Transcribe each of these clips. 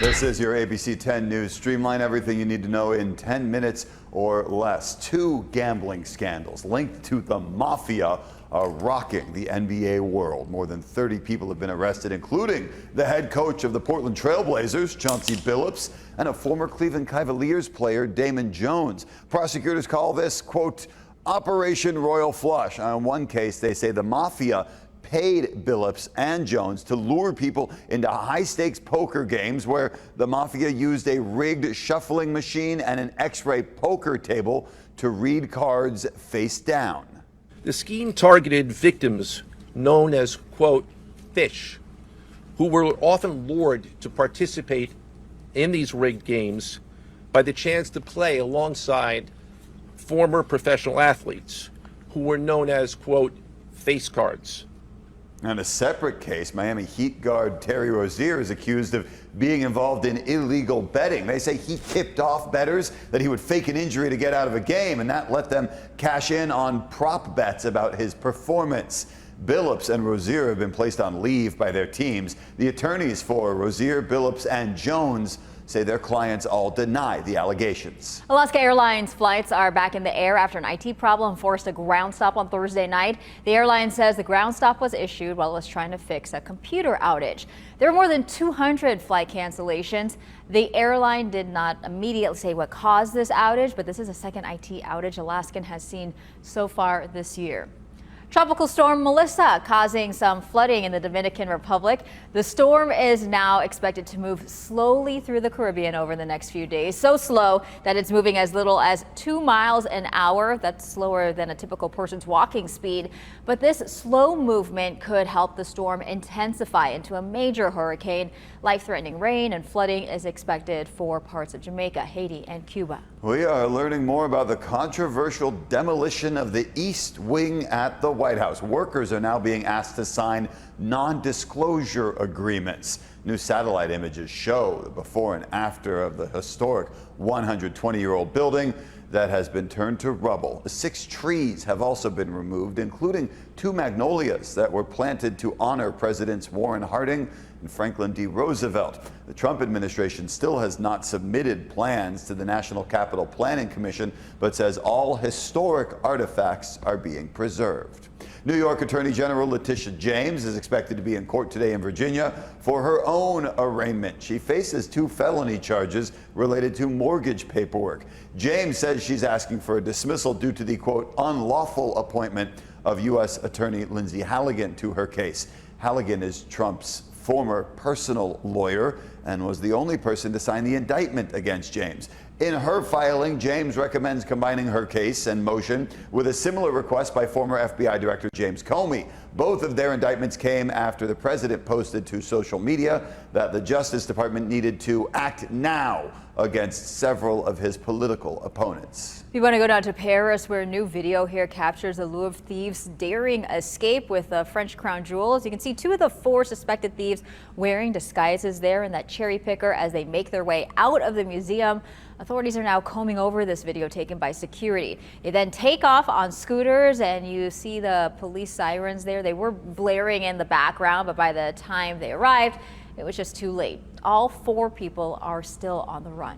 This is your ABC 10 News. Streamline everything you need to know in 10 minutes or less. Two gambling scandals linked to the mafia are rocking the NBA world. More than 30 people have been arrested, including the head coach of the Portland Trail Blazers, Chauncey Billups, and a former Cleveland Cavaliers player, Damon Jones. Prosecutors call this, quote, Operation Royal Flush. On one case, they say the mafia paid Billups and Jones to lure people into high-stakes poker games where the mafia used a rigged shuffling machine and an X-ray poker table to read cards face down. The scheme targeted victims known as, quote, fish, who were often lured to participate in these rigged games by the chance to play alongside former professional athletes who were known as, quote, face cards. In a separate case, Miami Heat guard Terry Rozier is accused of being involved in illegal betting. They say he tipped off bettors that he would fake an injury to get out of a game, and that let them cash in on prop bets about his performance. Billups and Rozier have been placed on leave by their teams. The attorneys for Rozier, Billups, and Jones say their clients all deny the allegations. Alaska Airlines flights are back in the air after an IT problem forced a ground stop on Thursday night. The airline says the ground stop was issued while it was trying to fix a computer outage. There were more than 200 flight cancellations. The airline did not immediately say what caused this outage, but this is the second IT outage Alaskan has seen so far this year. Tropical storm Melissa causing some flooding in the Dominican Republic. The storm is now expected to move slowly through the Caribbean over the next few days. So slow that it's moving as little as 2 miles an hour. That's slower than a typical person's walking speed. But this slow movement could help the storm intensify into a major hurricane. Life-threatening rain and flooding is expected for parts of Jamaica, Haiti, and Cuba. We are learning more about the controversial demolition of the East Wing at the White House. Workers are now being asked to sign non-disclosure agreements. New satellite images show the before and after of the historic 120-year-old building that has been turned to rubble. 6 trees have also been removed, including 2 magnolias that were planted to honor Presidents Warren Harding and Franklin D. Roosevelt. The Trump administration still has not submitted plans to the National Capital Planning Commission, but says all historic artifacts are being preserved. New York Attorney General Letitia James is expected to be in court today in Virginia for her own arraignment. She faces 2 felony charges related to mortgage paperwork. James says she's asking for a dismissal due to the, quote, unlawful appointment of U.S. Attorney Lindsay Halligan to her case. Halligan is Trump's former personal lawyer and was the only person to sign the indictment against James. In her filing, James recommends combining her case and motion with a similar request by former FBI Director James Comey. Both of their indictments came after the president posted to social media that the Justice Department needed to act now against several of his political opponents. We want to go down to Paris, where a new video here captures the Louvre thieves daring escape with French crown jewels. You can see 2 of the 4 suspected thieves wearing disguises there in that cherry picker as they make their way out of the museum. Authorities are now combing over this video taken by security. They then take off on scooters, and you see the police sirens there. They were blaring in the background, but by the time they arrived, it was just too late. All 4 people are still on the run.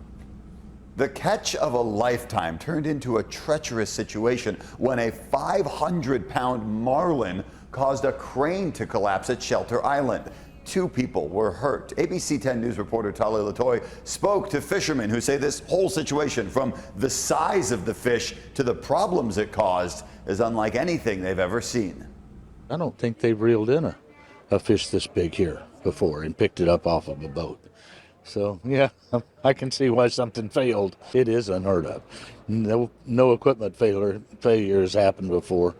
The catch of a lifetime turned into a treacherous situation when a 500-pound marlin caused a crane to collapse at Shelter Island. 2 people were hurt. ABC 10 News reporter Talia Latoy spoke to fishermen who say this whole situation, from the size of the fish to the problems it caused, is unlike anything they've ever seen. I don't think they've reeled in a fish this big here before and picked it up off of a boat. So, yeah, I can see why something failed. It is unheard of. No equipment failures happened before,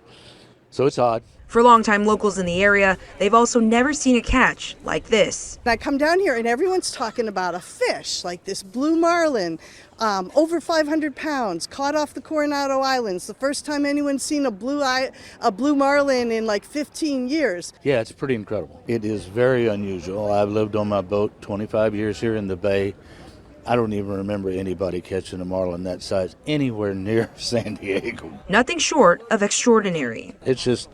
so it's odd. For longtime locals in the area, they've also never seen a catch like this. I come down here and everyone's talking about a fish like this blue marlin, over 500 pounds, caught off the Coronado Islands. The first time anyone's seen a blue marlin in like 15 years. Yeah, it's pretty incredible. It is very unusual. I've lived on my boat 25 years here in the bay. I don't even remember anybody catching a marlin that size anywhere near San Diego. Nothing short of extraordinary. It's just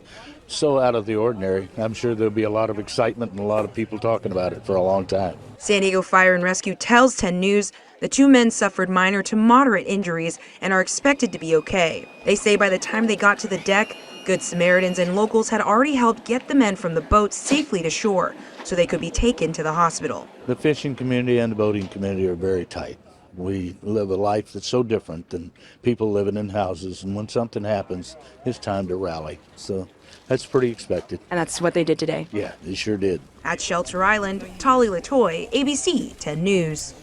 so out of the ordinary. I'm sure there'll be a lot of excitement and a lot of people talking about it for a long time. San Diego Fire and Rescue tells 10 News the two men suffered minor to moderate injuries and are expected to be okay. They say by the time they got to the deck, Good Samaritans and locals had already helped get the men from the boat safely to shore so they could be taken to the hospital. The fishing community and the boating community are very tight. We live a life that's so different than people living in houses, and when something happens, it's time to rally. So that's pretty expected. And that's what they did today. Yeah, they sure did. At Shelter Island, Tali Latoy, ABC 10 News.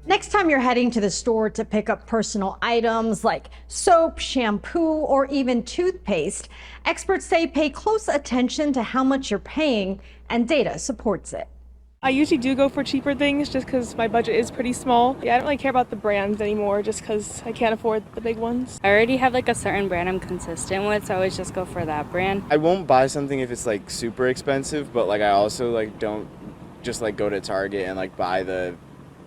Next time you're heading to the store to pick up personal items like soap, shampoo, or even toothpaste, experts say pay close attention to how much you're paying, and data supports it. I usually do go for cheaper things just because my budget is pretty small. Yeah, I don't really care about the brands anymore just because I can't afford the big ones. I already have like a certain brand I'm consistent with, so I always just go for that brand. I won't buy something if it's like super expensive, but like I also like don't just like go to Target and like buy the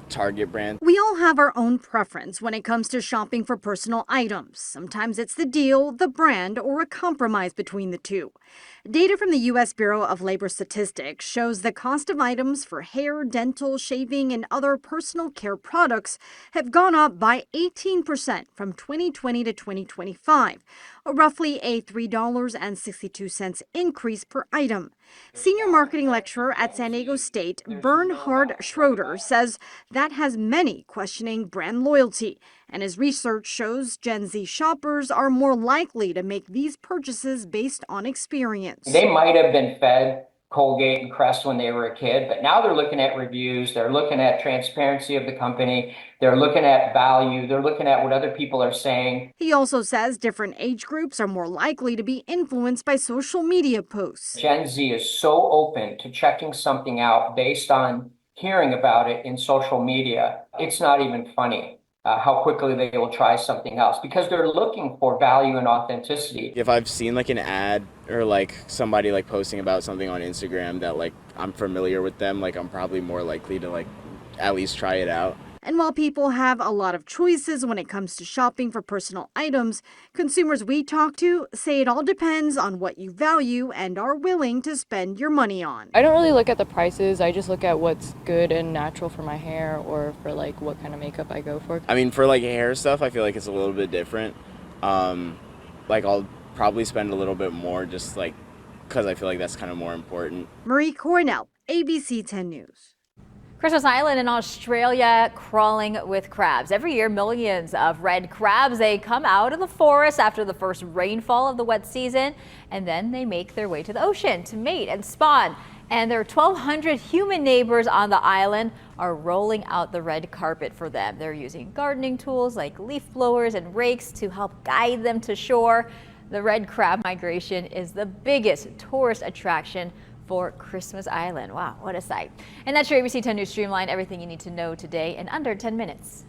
Target brand. We all have our own preference when it comes to shopping for personal items. Sometimes it's the deal, the brand, or a compromise between the two. Data from the U.S. Bureau of Labor Statistics shows the cost of items for hair, dental, shaving, and other personal care products have gone up by 18% from 2020 to 2025, roughly a $3.62 increase per item. Senior marketing lecturer at San Diego State, Bernhard Schroeder, says that has many questioning brand loyalty, and his research shows Gen Z shoppers are more likely to make these purchases based on experience. They might have been fed Colgate and Crest when they were a kid, but now they're looking at reviews, they're looking at transparency of the company, they're looking at value, they're looking at what other people are saying. He also says different age groups are more likely to be influenced by social media posts. Gen Z is so open to checking something out based on hearing about it in social media. It's not even funny how quickly they will try something else because they're looking for value and authenticity. If I've seen like an ad or like somebody like posting about something on Instagram that like I'm familiar with them, like I'm probably more likely to like at least try it out. And while people have a lot of choices when it comes to shopping for personal items, consumers we talk to say it all depends on what you value and are willing to spend your money on. I don't really look at the prices. I just look at what's good and natural for my hair or for like what kind of makeup I go for. I mean, for like hair stuff, I feel like it's a little bit different. Like I'll probably spend a little bit more just like because I feel like that's kind of more important. Marie Cornell, ABC 10 News. Christmas Island in Australia crawling with crabs. Every year, millions of red crabs, they come out of the forest after the first rainfall of the wet season, and then they make their way to the ocean to mate and spawn. And their 1,200 human neighbors on the island are rolling out the red carpet for them. They're using gardening tools like leaf blowers and rakes to help guide them to shore. The red crab migration is the biggest tourist attraction for Christmas Island. Wow, what a sight. And that's your ABC 10 News Streamline. Everything you need to know today in under 10 minutes.